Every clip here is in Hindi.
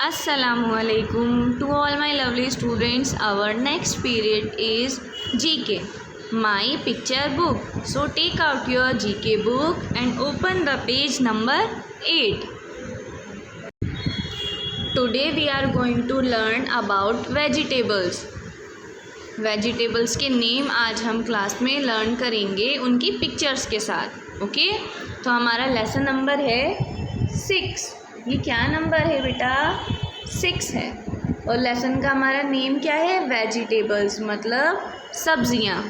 Assalamualaikum to all my lovely students. Our next period is GK, my picture book. So take out your GK book and open the page number 8. Today we are going to learn about vegetables. Vegetables के नेम आज हम क्लास में लर्न करेंगे उनकी पिक्चर्स के साथ. ओके, तो हमारा लेसन नंबर है 6. ये क्या नंबर है बेटा? 6 है. और लेसन का हमारा नेम क्या है? वेजिटेबल्स, मतलब सब्जियां.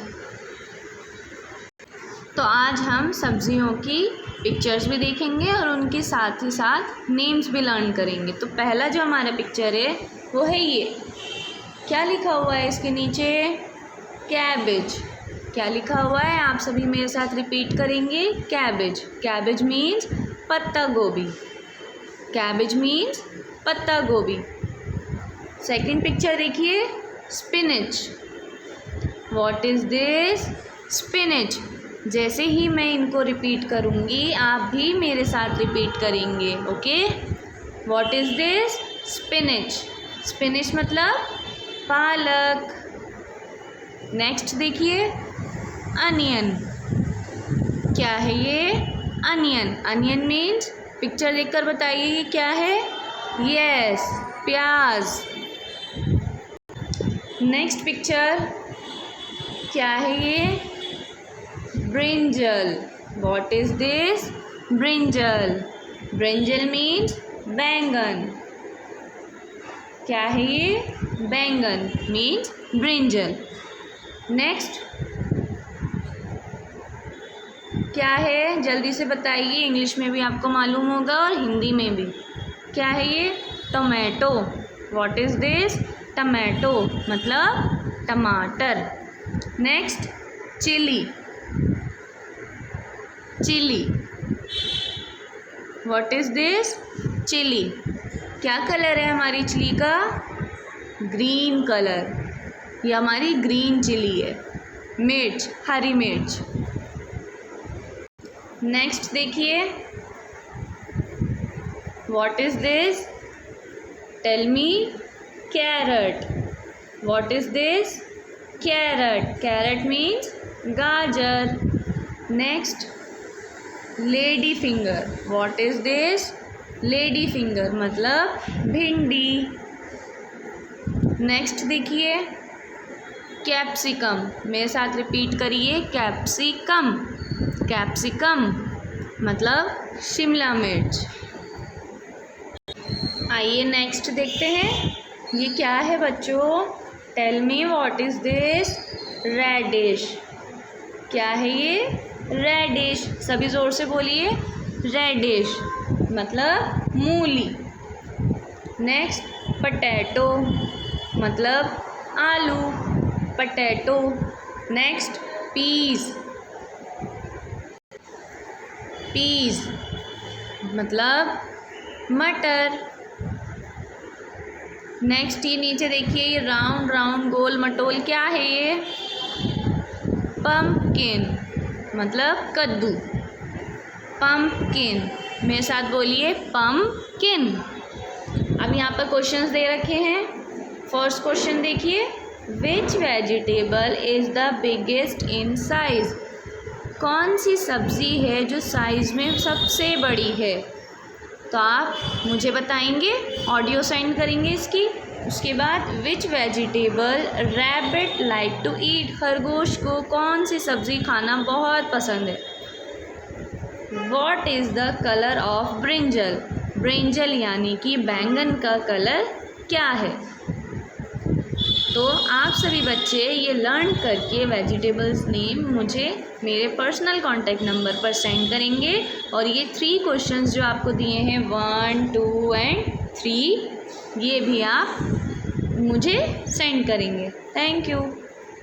तो आज हम सब्जियों की पिक्चर्स भी देखेंगे और उनके साथ ही साथ नेम्स भी लर्न करेंगे. तो पहला जो हमारा पिक्चर है वो है ये. क्या लिखा हुआ है इसके नीचे? कैबेज. क्या लिखा हुआ है? आप सभी मेरे साथ रिपीट करेंगे. कैबेज. कैबेज मीन्स पत्ता गोभी. कैबेज मीन्स पत्ता गोभी. सेकंड पिक्चर देखिए, spinach. What is this? Spinach. जैसे ही मैं इनको रिपीट करूँगी आप भी मेरे साथ रिपीट करेंगे. Okay, what is this? Spinach. Spinach मतलब पालक. नेक्स्ट देखिए, अनियन. क्या है ये? अनियन. अनियन मीन्स, पिक्चर देखकर बताइए ये क्या है? यस, प्याज. नेक्स्ट पिक्चर क्या है ये? Brinjal. What is this? Brinjal. Brinjal means बैंगन. क्या है ये? बैंगन मीन्स ब्रिंजल. नेक्स्ट क्या है? जल्दी से बताइए. इंग्लिश में भी आपको मालूम होगा और हिंदी में भी. क्या है ये? Tomato. What is this? Tomato मतलब टमाटर. Next chilli. Chilli. What is this? Chilli. क्या कलर है हमारी चिली का? Green colour. ये हमारी ग्रीन चिली है. मिर्च, हरी मिर्च. नेक्स्ट देखिए, what is this? Tell me. Carrot. What is this? Carrot. Carrot means gajar. Next lady finger. What is this? Lady finger मतलब भिंडी. नेक्स्ट देखिए, कैप्सिकम. मेरे साथ रिपीट करिए. कैप्सिकम. कैप्सिकम मतलब शिमला मिर्च. आइए नेक्स्ट देखते हैं. ये क्या है बच्चों? Tell me what is this? Radish. क्या है ये? रेडिश. सभी जोर से बोलिए. रेडिश मतलब मूली. नेक्स्ट पटैटो मतलब आलू. पटैटो. Next piece. पीस मतलब मटर. नेक्स्ट ये नीचे देखिए, ये राउंड राउंड गोल मटोल क्या है ये? पम्पकिन मतलब कद्दू. पम्पकिन. मेरे साथ बोलिए पम्पकिन. अब यहाँ पर क्वेश्चंस दे रखे हैं. फर्स्ट क्वेश्चन देखिए, which vegetable is the biggest in size? कौन सी सब्ज़ी है जो साइज़ में सबसे बड़ी है? तो आप मुझे बताएंगे, ऑडियो सेंड करेंगे इसकी. उसके बाद which vegetable rabbit like to eat? खरगोश को कौन सी सब्ज़ी खाना बहुत पसंद है? What is the colour of brinjal? Brinjal यानी कि बैंगन का कलर क्या है? तो आप सभी बच्चे ये लर्न करके वेजिटेबल्स नेम मुझे मेरे पर्सनल कॉन्टैक्ट नंबर पर सेंड करेंगे. और ये 3 क्वेश्चंस जो आपको दिए हैं 1, 2 एंड 3, ये भी आप मुझे सेंड करेंगे. Thank you.